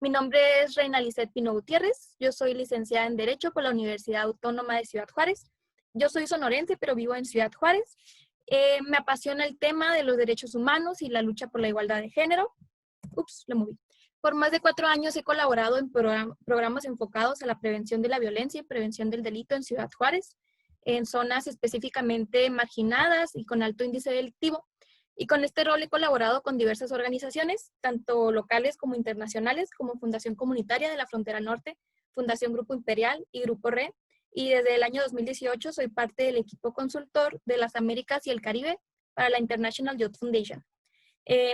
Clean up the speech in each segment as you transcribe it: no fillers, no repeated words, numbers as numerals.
Mi nombre es Reina Lisset Pino Gutiérrez. Yo soy licenciada en Derecho por la Universidad Autónoma de Ciudad Juárez. Yo soy sonorense, pero vivo en Ciudad Juárez. Me apasiona el tema de los derechos humanos y la lucha por la igualdad de género. Lo moví. Por más de 4 años he colaborado en programas enfocados a la prevención de la violencia y prevención del delito en Ciudad Juárez, en zonas específicamente marginadas y con alto índice delictivo. Y con este rol he colaborado con diversas organizaciones, tanto locales como internacionales, como Fundación Comunitaria de la Frontera Norte, Fundación Grupo Imperial y Grupo RE. Y desde el año 2018 soy parte del equipo consultor de las Américas y el Caribe para la International Youth Foundation.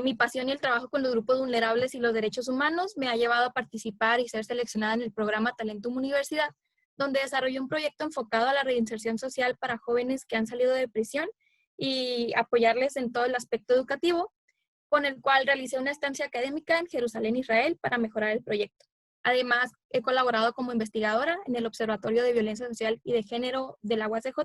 Mi pasión y el trabajo con los grupos vulnerables y los derechos humanos me ha llevado a participar y ser seleccionada en el programa Talentum Universidad, donde desarrollé un proyecto enfocado a la reinserción social para jóvenes que han salido de prisión y apoyarles en todo el aspecto educativo, con el cual realicé una estancia académica en Jerusalén, Israel, para mejorar el proyecto. Además, he colaborado como investigadora en el Observatorio de Violencia Social y de Género de la UACJ,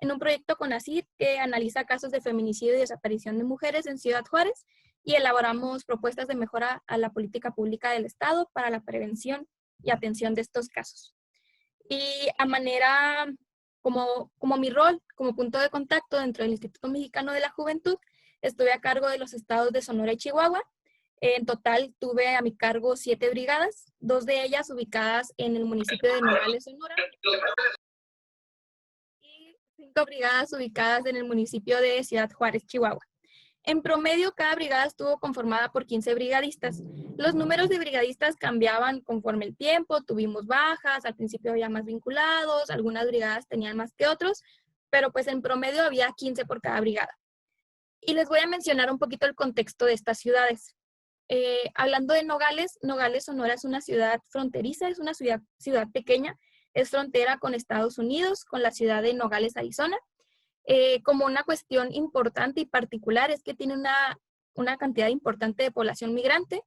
en un proyecto con ACID que analiza casos de feminicidio y desaparición de mujeres en Ciudad Juárez, y elaboramos propuestas de mejora a la política pública del Estado para la prevención y atención de estos casos. Y a manera, como mi rol como punto de contacto dentro del Instituto Mexicano de la Juventud, estuve a cargo de los estados de Sonora y Chihuahua. En total tuve a mi cargo 7 brigadas, 2 de ellas ubicadas en el municipio de Nogales, Sonora, y 5 brigadas ubicadas en el municipio de Ciudad Juárez, Chihuahua. En promedio, cada brigada estuvo conformada por 15 brigadistas. Los números de brigadistas cambiaban conforme el tiempo, tuvimos bajas, al principio había más vinculados, algunas brigadas tenían más que otros, pero pues en promedio había 15 por cada brigada. Y les voy a mencionar un poquito el contexto de estas ciudades. Hablando de Nogales, Nogales, Sonora es una ciudad fronteriza, es una ciudad pequeña, es frontera con Estados Unidos, con la ciudad de Nogales, Arizona. Como una cuestión importante y particular es que tiene una cantidad importante de población migrante,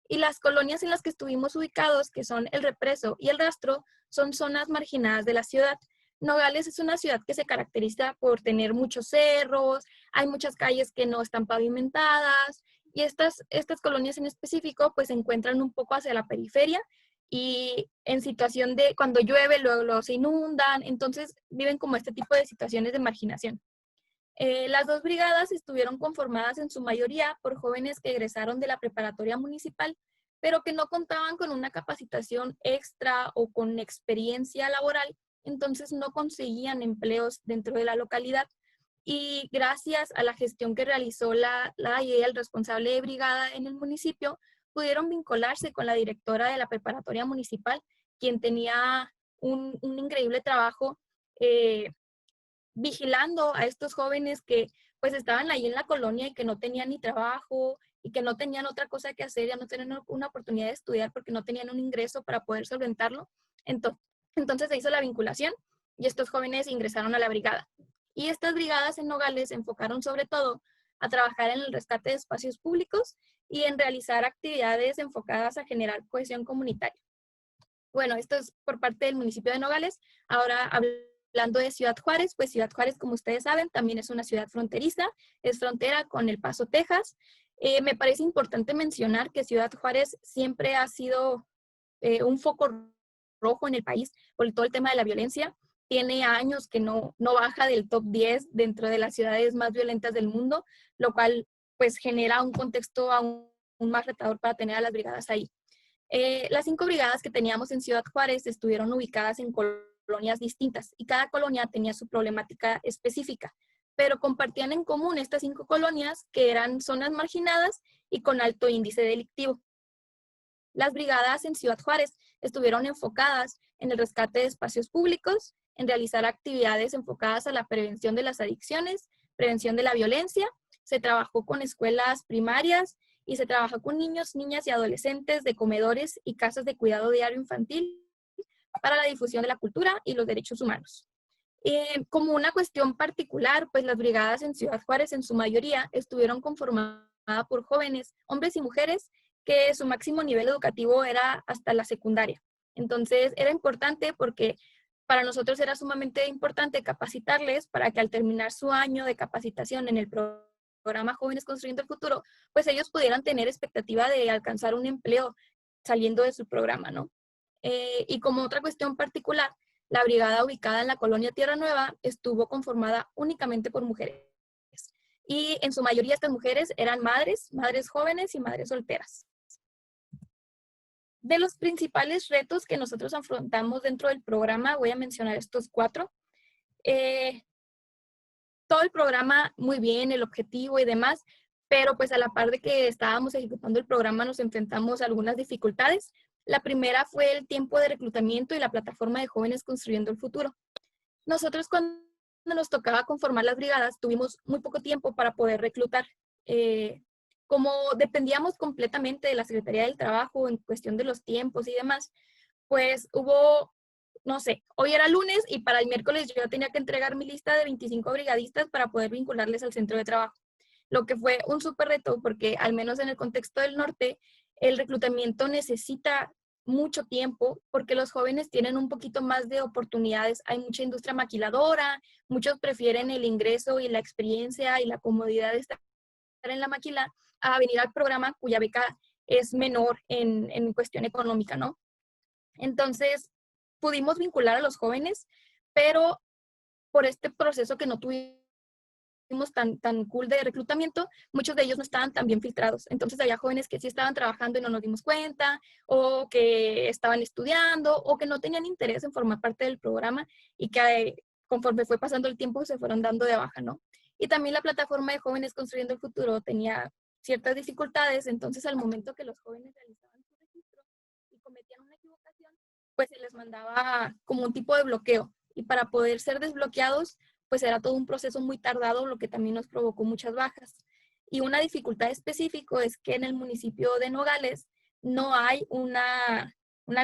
y las colonias en las que estuvimos ubicados, que son El Represo y El Rastro, son zonas marginadas de la ciudad. Nogales es una ciudad que se caracteriza por tener muchos cerros, hay muchas calles que no están pavimentadas, y estas colonias en específico pues se encuentran un poco hacia la periferia, y en situación de cuando llueve luego se inundan, entonces viven como este tipo de situaciones de marginación. Las 2 brigadas estuvieron conformadas en su mayoría por jóvenes que egresaron de la preparatoria municipal, pero que no contaban con una capacitación extra o con experiencia laboral, entonces no conseguían empleos dentro de la localidad. Y gracias a la gestión que realizó la y el responsable de brigada en el municipio, pudieron vincularse con la directora de la preparatoria municipal, quien tenía un increíble trabajo vigilando a estos jóvenes que pues estaban ahí en la colonia y que no tenían ni trabajo y que no tenían otra cosa que hacer, ya no tenían una oportunidad de estudiar porque no tenían un ingreso para poder solventarlo. Entonces se hizo la vinculación y estos jóvenes ingresaron a la brigada. Y estas brigadas en Nogales se enfocaron sobre todo a trabajar en el rescate de espacios públicos y en realizar actividades enfocadas a generar cohesión comunitaria. Bueno, esto es por parte del municipio de Nogales. Ahora hablando de Ciudad Juárez, pues Ciudad Juárez, como ustedes saben, también es una ciudad fronteriza, es frontera con El Paso, Texas. Me parece importante mencionar que Ciudad Juárez siempre ha sido un foco rojo en el país por todo el tema de la violencia. Tiene años que no baja del top 10 dentro de las ciudades más violentas del mundo, lo cual pues genera un contexto aún más retador para tener a las brigadas ahí. Las 5 brigadas que teníamos en Ciudad Juárez estuvieron ubicadas en colonias distintas y cada colonia tenía su problemática específica, pero compartían en común estas 5 colonias que eran zonas marginadas y con alto índice delictivo. Las brigadas en Ciudad Juárez estuvieron enfocadas en el rescate de espacios públicos, en realizar actividades enfocadas a la prevención de las adicciones, prevención de la violencia. Se trabajó con escuelas primarias y se trabajó con niños, niñas y adolescentes de comedores y casas de cuidado diario infantil para la difusión de la cultura y los derechos humanos. Como una cuestión particular, pues las brigadas en Ciudad Juárez en su mayoría estuvieron conformadas por jóvenes, hombres y mujeres, que su máximo nivel educativo era hasta la secundaria. Entonces era importante porque para nosotros era sumamente importante capacitarles para que al terminar su año de capacitación en el programa Jóvenes Construyendo el Futuro, pues ellos pudieran tener expectativa de alcanzar un empleo saliendo de su programa, ¿no? Y como otra cuestión particular, la brigada ubicada en la colonia Tierra Nueva estuvo conformada únicamente por mujeres. Y en su mayoría estas mujeres eran madres, madres jóvenes y madres solteras. De los principales retos que nosotros afrontamos dentro del programa, voy a mencionar estos 4. Todo el programa muy bien, el objetivo y demás, pero pues a la par de que estábamos ejecutando el programa nos enfrentamos a algunas dificultades. La primera fue el tiempo de reclutamiento y la plataforma de jóvenes construyendo el futuro. Nosotros cuando nos tocaba conformar las brigadas tuvimos muy poco tiempo para poder reclutar. Como dependíamos completamente de la Secretaría del Trabajo en cuestión de los tiempos y demás, pues hubo, no sé, hoy era lunes y para el miércoles yo tenía que entregar mi lista de 25 brigadistas para poder vincularles al centro de trabajo, lo que fue un súper reto porque al menos en el contexto del norte, el reclutamiento necesita mucho tiempo porque los jóvenes tienen un poquito más de oportunidades. Hay mucha industria maquiladora, muchos prefieren el ingreso y la experiencia y la comodidad de estar en la maquila a venir al programa cuya beca es menor en cuestión económica, ¿no? Entonces, pudimos vincular a los jóvenes, pero por este proceso que no tuvimos tan cool de reclutamiento, muchos de ellos no estaban tan bien filtrados. Entonces había jóvenes que sí estaban trabajando y no nos dimos cuenta, o que estaban estudiando, o que no tenían interés en formar parte del programa y que conforme fue pasando el tiempo se fueron dando de baja, ¿no? Y también la plataforma de Jóvenes Construyendo el Futuro tenía ciertas dificultades, entonces al momento que los jóvenes realizaban su registro y cometían una equivocación, pues se les mandaba como un tipo de bloqueo. Y para poder ser desbloqueados, pues era todo un proceso muy tardado, lo que también nos provocó muchas bajas. Y una dificultad específica es que en el municipio de Nogales no hay una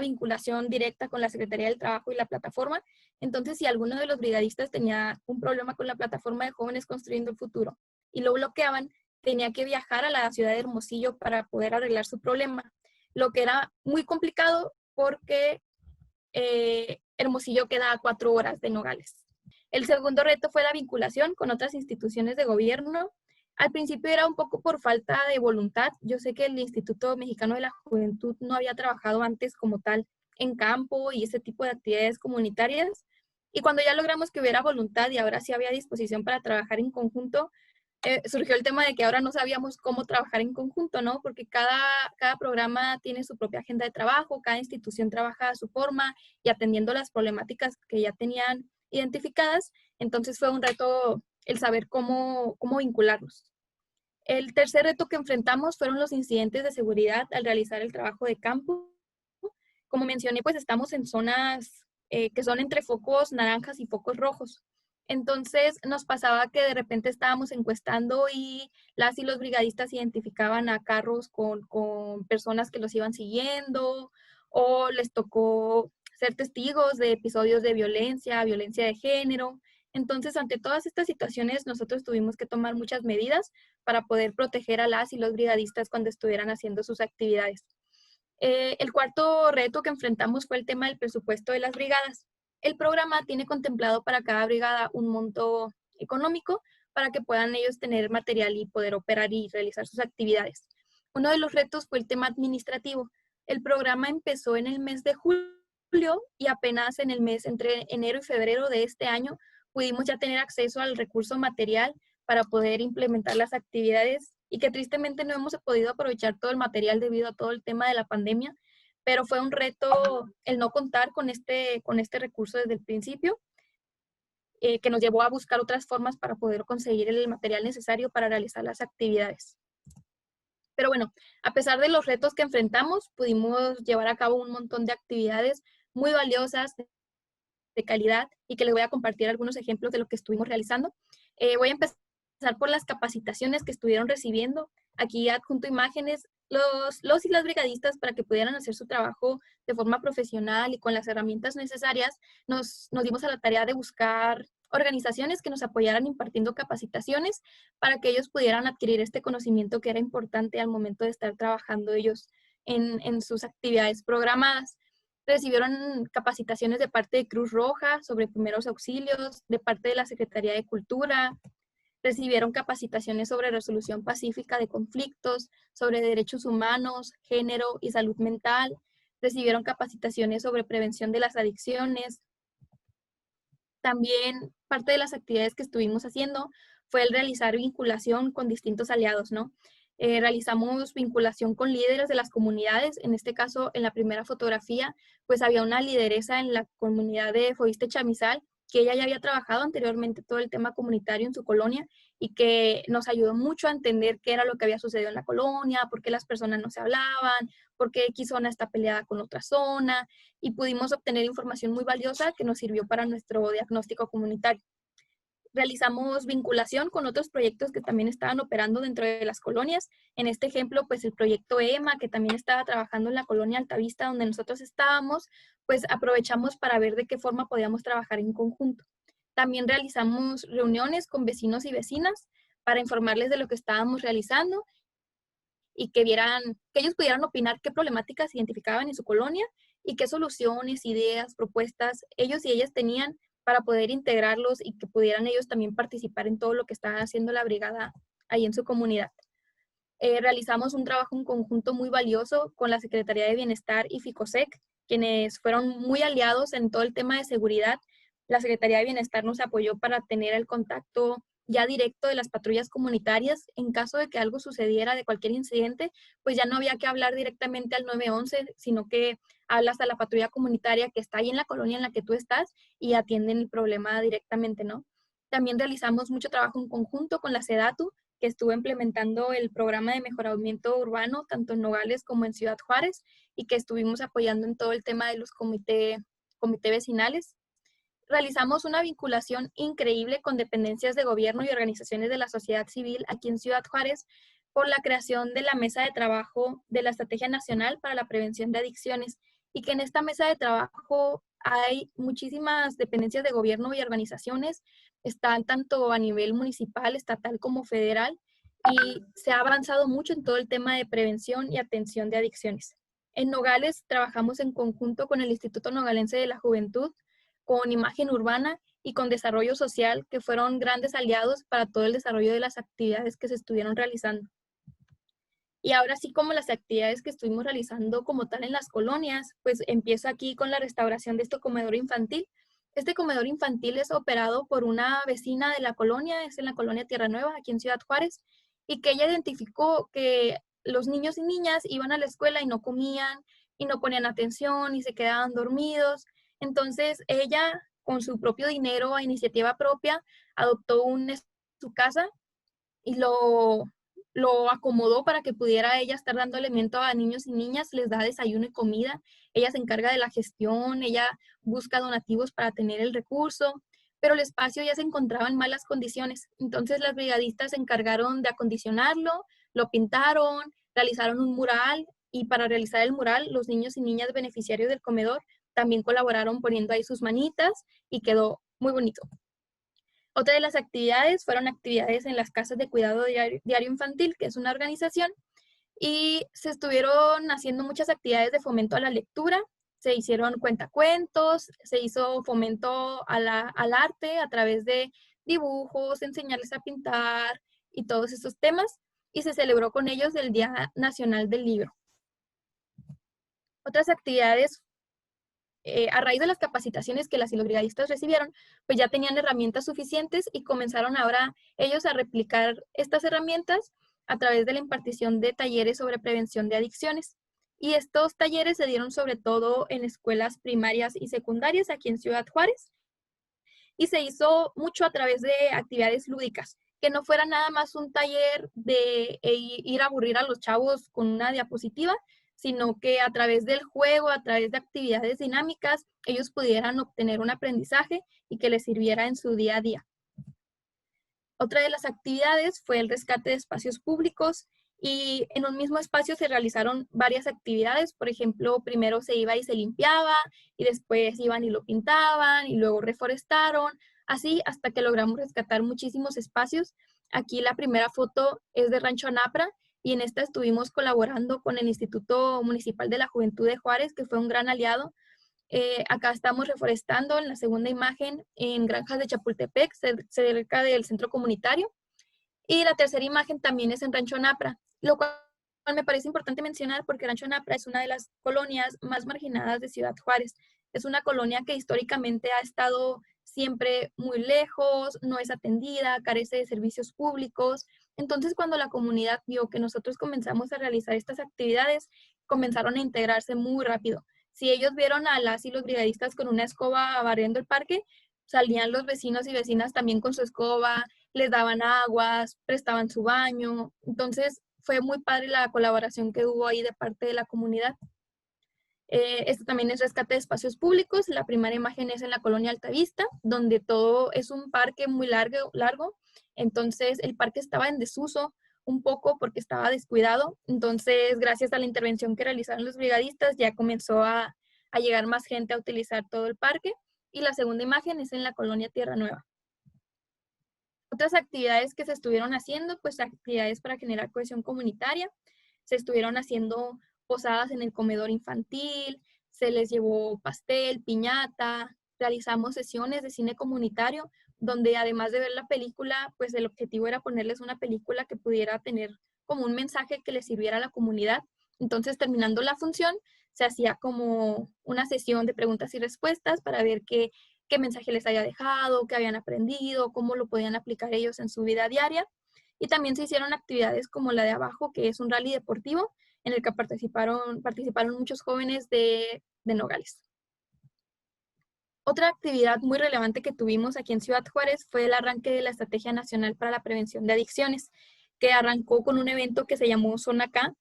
vinculación directa con la Secretaría del Trabajo y la plataforma. Entonces, si alguno de los brigadistas tenía un problema con la plataforma de Jóvenes Construyendo el Futuro y lo bloqueaban, tenía que viajar a la ciudad de Hermosillo para poder arreglar su problema, lo que era muy complicado porque Hermosillo queda a 4 horas de Nogales. El segundo reto fue la vinculación con otras instituciones de gobierno. Al principio era un poco por falta de voluntad. Yo sé que el Instituto Mexicano de la Juventud no había trabajado antes como tal en campo y ese tipo de actividades comunitarias. Y cuando ya logramos que hubiera voluntad y ahora sí había disposición para trabajar en conjunto, surgió el tema de que ahora no sabíamos cómo trabajar en conjunto, ¿no? Porque cada programa tiene su propia agenda de trabajo, cada institución trabaja a su forma y atendiendo las problemáticas que ya tenían identificadas. Entonces fue un reto el saber cómo vincularnos. El tercer reto que enfrentamos fueron los incidentes de seguridad al realizar el trabajo de campo. Como mencioné, pues estamos en zonas que son entre focos naranjas y focos rojos. Entonces nos pasaba que de repente estábamos encuestando y las y los brigadistas identificaban a carros con personas que los iban siguiendo o les tocó ser testigos de episodios de violencia, violencia de género. Entonces, ante todas estas situaciones, nosotros tuvimos que tomar muchas medidas para poder proteger a las y los brigadistas cuando estuvieran haciendo sus actividades. El cuarto reto que enfrentamos fue el tema del presupuesto de las brigadas. El programa tiene contemplado para cada brigada un monto económico para que puedan ellos tener material y poder operar y realizar sus actividades. Uno de los retos fue el tema administrativo. El programa empezó en el mes de julio y apenas en el mes entre enero y febrero de este año pudimos ya tener acceso al recurso material para poder implementar las actividades y que tristemente no hemos podido aprovechar todo el material debido a todo el tema de la pandemia, pero fue un reto el no contar con este recurso desde el principio, que nos llevó a buscar otras formas para poder conseguir el material necesario para realizar las actividades. Pero bueno, a pesar de los retos que enfrentamos, pudimos llevar a cabo un montón de actividades muy valiosas, de calidad, y que les voy a compartir algunos ejemplos de lo que estuvimos realizando. Voy a empezar por las capacitaciones que estuvieron recibiendo. Aquí adjunto imágenes, los y las brigadistas para que pudieran hacer su trabajo de forma profesional y con las herramientas necesarias, nos dimos a la tarea de buscar organizaciones que nos apoyaran impartiendo capacitaciones para que ellos pudieran adquirir este conocimiento que era importante al momento de estar trabajando ellos en sus actividades programadas. Recibieron capacitaciones de parte de Cruz Roja sobre primeros auxilios, de parte de la Secretaría de Cultura, recibieron capacitaciones sobre resolución pacífica de conflictos, sobre derechos humanos, género y salud mental, recibieron capacitaciones sobre prevención de las adicciones. También parte de las actividades que estuvimos haciendo fue el realizar vinculación con distintos aliados, ¿no? Realizamos vinculación con líderes de las comunidades. En este caso, en la primera fotografía, pues había una lideresa en la comunidad de Foiste Chamizal, que ella ya había trabajado anteriormente todo el tema comunitario en su colonia y que nos ayudó mucho a entender qué era lo que había sucedido en la colonia, por qué las personas no se hablaban, por qué X zona está peleada con otra zona, y pudimos obtener información muy valiosa que nos sirvió para nuestro diagnóstico comunitario. Realizamos vinculación con otros proyectos que también estaban operando dentro de las colonias. En este ejemplo, pues el proyecto EMA, que también estaba trabajando en la colonia Altavista, donde nosotros estábamos, pues aprovechamos para ver de qué forma podíamos trabajar en conjunto. También realizamos reuniones con vecinos y vecinas para informarles de lo que estábamos realizando y que vieran, que ellos pudieran opinar qué problemáticas identificaban en su colonia y qué soluciones, ideas, propuestas ellos y ellas tenían para poder integrarlos y que pudieran ellos también participar en todo lo que está haciendo la brigada ahí en su comunidad. Realizamos un trabajo en conjunto muy valioso con la Secretaría de Bienestar y FICOSEC, quienes fueron muy aliados en todo el tema de seguridad. La Secretaría de Bienestar nos apoyó para tener el contacto ya directo de las patrullas comunitarias. En caso de que algo sucediera, de cualquier incidente, pues ya no había que hablar directamente al 911, sino que hablas a la patrulla comunitaria que está ahí en la colonia en la que tú estás y atienden el problema directamente, ¿no? También realizamos mucho trabajo en conjunto con la SEDATU, que estuvo implementando el programa de mejoramiento urbano, tanto en Nogales como en Ciudad Juárez, y que estuvimos apoyando en todo el tema de los comité vecinales. Realizamos una vinculación increíble con dependencias de gobierno y organizaciones de la sociedad civil aquí en Ciudad Juárez por la creación de la mesa de trabajo de la Estrategia Nacional para la Prevención de Adicciones, y que en esta mesa de trabajo hay muchísimas dependencias de gobierno y organizaciones, están tanto a nivel municipal, estatal como federal, y se ha avanzado mucho en todo el tema de prevención y atención de adicciones. En Nogales trabajamos en conjunto con el Instituto Nogalense de la Juventud, con Imagen Urbana y con Desarrollo Social, que fueron grandes aliados para todo el desarrollo de las actividades que se estuvieron realizando. Y ahora sí, como las actividades que estuvimos realizando como tal en las colonias, pues empiezo aquí con la restauración de este comedor infantil. Este comedor infantil es operado por una vecina de la colonia, es en la colonia Tierra Nueva, aquí en Ciudad Juárez, y que ella identificó que los niños y niñas iban a la escuela y no comían, y no ponían atención, y se quedaban dormidos. Entonces ella, con su propio dinero, a iniciativa propia, adoptó su casa y lo acomodó para que pudiera ella estar dando alimento a niños y niñas, les da desayuno y comida, ella se encarga de la gestión, ella busca donativos para tener el recurso, pero el espacio ya se encontraba en malas condiciones. Entonces las brigadistas se encargaron de acondicionarlo, lo pintaron, realizaron un mural, y para realizar el mural los niños y niñas beneficiarios del comedor también colaboraron poniendo ahí sus manitas y quedó muy bonito. Otra de las actividades fueron actividades en las casas de cuidado diario infantil, que es una organización, y se estuvieron haciendo muchas actividades de fomento a la lectura, se hicieron cuentacuentos, se hizo fomento al arte a través de dibujos, enseñarles a pintar y todos estos temas, y se celebró con ellos el Día Nacional del Libro. Otras actividades a raíz de las capacitaciones que las y los brigadistas recibieron, pues ya tenían herramientas suficientes y comenzaron ahora ellos a replicar estas herramientas a través de la impartición de talleres sobre prevención de adicciones. Y estos talleres se dieron sobre todo en escuelas primarias y secundarias aquí en Ciudad Juárez, y se hizo mucho a través de actividades lúdicas, que no fuera nada más un taller de ir a aburrir a los chavos con una diapositiva, sino que a través del juego, a través de actividades dinámicas, ellos pudieran obtener un aprendizaje y que les sirviera en su día a día. Otra de las actividades fue el rescate de espacios públicos, y en un mismo espacio se realizaron varias actividades. Por ejemplo, primero se iba y se limpiaba, y después iban y lo pintaban, y luego reforestaron, así hasta que logramos rescatar muchísimos espacios. Aquí la primera foto es de Rancho Anapra, y en esta estuvimos colaborando con el Instituto Municipal de la Juventud de Juárez, que fue un gran aliado. Acá estamos reforestando en la segunda imagen en Granjas de Chapultepec, cerca del centro comunitario. Y la tercera imagen también es en Rancho Napra, lo cual me parece importante mencionar porque Rancho Napra es una de las colonias más marginadas de Ciudad Juárez. Es una colonia que históricamente ha estado siempre muy lejos, no es atendida, carece de servicios públicos. Entonces, cuando la comunidad vio que nosotros comenzamos a realizar estas actividades, comenzaron a integrarse muy rápido. Si ellos vieron a las y los brigadistas con una escoba barriendo el parque, salían los vecinos y vecinas también con su escoba, les daban aguas, prestaban su baño. Entonces, fue muy padre la colaboración que hubo ahí de parte de la comunidad. Esto también es rescate de espacios públicos. La primera imagen es en la colonia Altavista, donde todo es un parque muy largo. Entonces, el parque estaba en desuso un poco porque estaba descuidado. Entonces, gracias a la intervención que realizaron los brigadistas, ya comenzó a llegar más gente a utilizar todo el parque. Y la segunda imagen es en la colonia Tierra Nueva. Otras actividades que se estuvieron haciendo, pues actividades para generar cohesión comunitaria. Se estuvieron haciendo posadas en el comedor infantil, se les llevó pastel, piñata, realizamos sesiones de cine comunitario, donde además de ver la película, pues el objetivo era ponerles una película que pudiera tener como un mensaje que les sirviera a la comunidad. Entonces, terminando la función, se hacía como una sesión de preguntas y respuestas para ver qué mensaje les había dejado, qué habían aprendido, cómo lo podían aplicar ellos en su vida diaria. Y también se hicieron actividades como la de abajo, que es un rally deportivo, en el que participaron muchos jóvenes de Nogales. Otra actividad muy relevante que tuvimos aquí en Ciudad Juárez fue el arranque de la Estrategia Nacional para la Prevención de Adicciones, que arrancó con un evento que se llamó Zona K.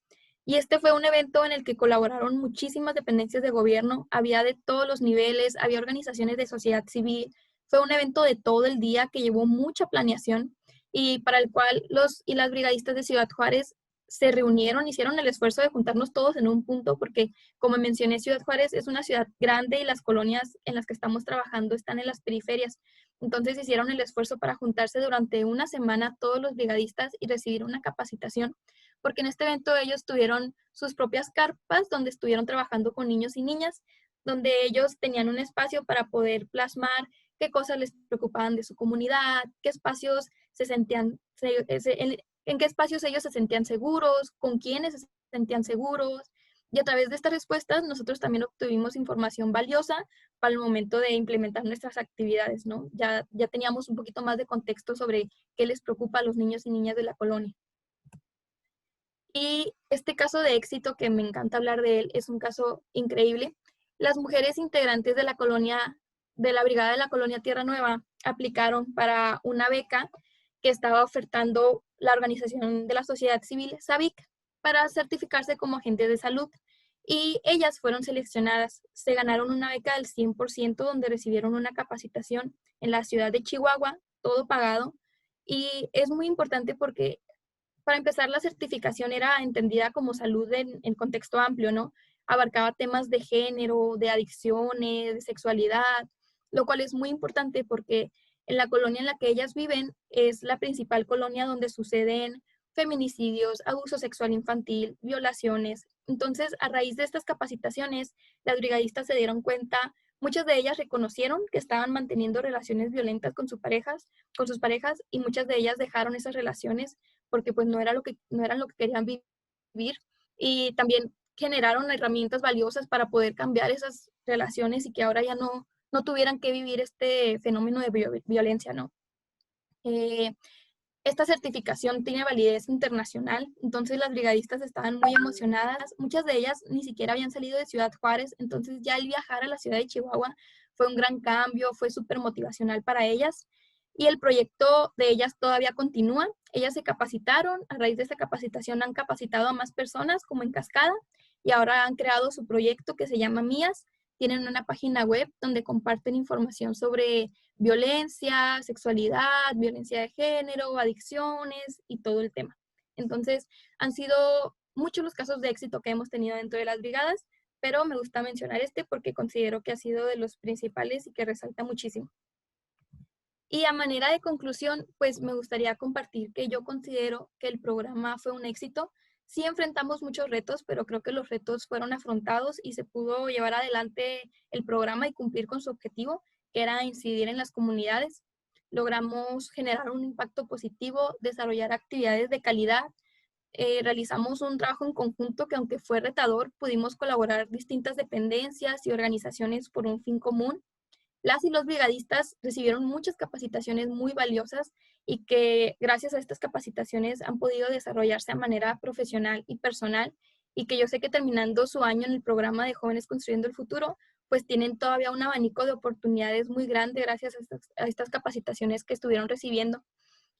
Y este fue un evento en el que colaboraron muchísimas dependencias de gobierno, había de todos los niveles, había organizaciones de sociedad civil. Fue un evento de todo el día que llevó mucha planeación y para el cual los y las brigadistas de Ciudad Juárez se reunieron, hicieron el esfuerzo de juntarnos todos en un punto porque, como mencioné, Ciudad Juárez es una ciudad grande y las colonias en las que estamos trabajando están en las periferias. Entonces hicieron el esfuerzo para juntarse durante una semana todos los brigadistas y recibir una capacitación, porque en este evento ellos tuvieron sus propias carpas donde estuvieron trabajando con niños y niñas, donde ellos tenían un espacio para poder plasmar qué cosas les preocupaban de su comunidad, qué espacios se sentían, en qué espacios ellos se sentían seguros, con quiénes se sentían seguros. Y a través de estas respuestas nosotros también obtuvimos información valiosa para el momento de implementar nuestras actividades, ¿no? Ya teníamos un poquito más de contexto sobre qué les preocupa a los niños y niñas de la colonia. Y este caso de éxito, que me encanta hablar de él, es un caso increíble. Las mujeres integrantes de la colonia, de la brigada de la colonia Tierra Nueva, aplicaron para una beca que estaba ofertando la organización de la sociedad civil, SAVIC, para certificarse como agentes de salud. Y ellas fueron seleccionadas. Se ganaron una beca del 100%, donde recibieron una capacitación en la ciudad de Chihuahua, todo pagado. Y es muy importante porque para empezar, la certificación era entendida como salud en contexto amplio, ¿no? Abarcaba temas de género, de adicciones, de sexualidad, lo cual es muy importante porque en la colonia en la que ellas viven es la principal colonia donde suceden feminicidios, abuso sexual infantil, violaciones. Entonces, a raíz de estas capacitaciones, las brigadistas se dieron cuenta, muchas de ellas reconocieron que estaban manteniendo relaciones violentas con sus parejas, y muchas de ellas dejaron esas relaciones porque pues no eran lo que querían vivir, y también generaron herramientas valiosas para poder cambiar esas relaciones y que ahora ya no tuvieran que vivir este fenómeno de violencia, ¿no? Eh, esta certificación tiene validez internacional, entonces las brigadistas estaban muy emocionadas. Muchas de ellas ni siquiera habían salido de Ciudad Juárez, entonces ya el viajar a la ciudad de Chihuahua fue un gran cambio, fue súper motivacional para ellas. Y el proyecto de ellas todavía continúa. Ellas se capacitaron, a raíz de esta capacitación han capacitado a más personas como en cascada, y ahora han creado su proyecto que se llama Mías. Tienen una página web donde comparten información sobre violencia, sexualidad, violencia de género, adicciones y todo el tema. Entonces, han sido muchos los casos de éxito que hemos tenido dentro de las brigadas, pero me gusta mencionar este porque considero que ha sido de los principales y que resalta muchísimo. Y a manera de conclusión, pues me gustaría compartir que yo considero que el programa fue un éxito. Sí enfrentamos muchos retos, pero creo que los retos fueron afrontados y se pudo llevar adelante el programa y cumplir con su objetivo, que era incidir en las comunidades. logramos generar un impacto positivo, desarrollar actividades de calidad. Realizamos un trabajo en conjunto que, aunque fue retador, pudimos colaborar distintas dependencias y organizaciones por un fin común. Las y los brigadistas recibieron muchas capacitaciones muy valiosas y que gracias a estas capacitaciones han podido desarrollarse de manera profesional y personal, y que yo sé que terminando su año en el programa de Jóvenes Construyendo el Futuro, pues tienen todavía un abanico de oportunidades muy grande gracias a estas capacitaciones que estuvieron recibiendo.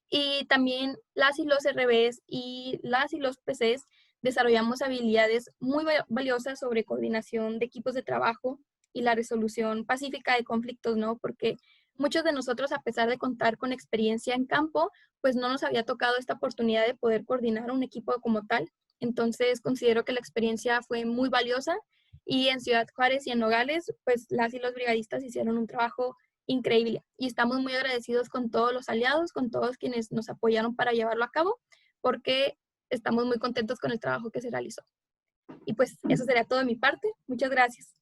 Y también las y los RBs y las y los PCs desarrollamos habilidades muy valiosas sobre coordinación de equipos de trabajo y la resolución pacífica de conflictos, ¿no? Porque muchos de nosotros, a pesar de contar con experiencia en campo, pues no nos había tocado esta oportunidad de poder coordinar un equipo como tal. Entonces, considero que la experiencia fue muy valiosa, y en Ciudad Juárez y en Nogales, pues las y los brigadistas hicieron un trabajo increíble. Y estamos muy agradecidos con todos los aliados, con todos quienes nos apoyaron para llevarlo a cabo, porque estamos muy contentos con el trabajo que se realizó. Y pues eso sería todo de mi parte. Muchas gracias.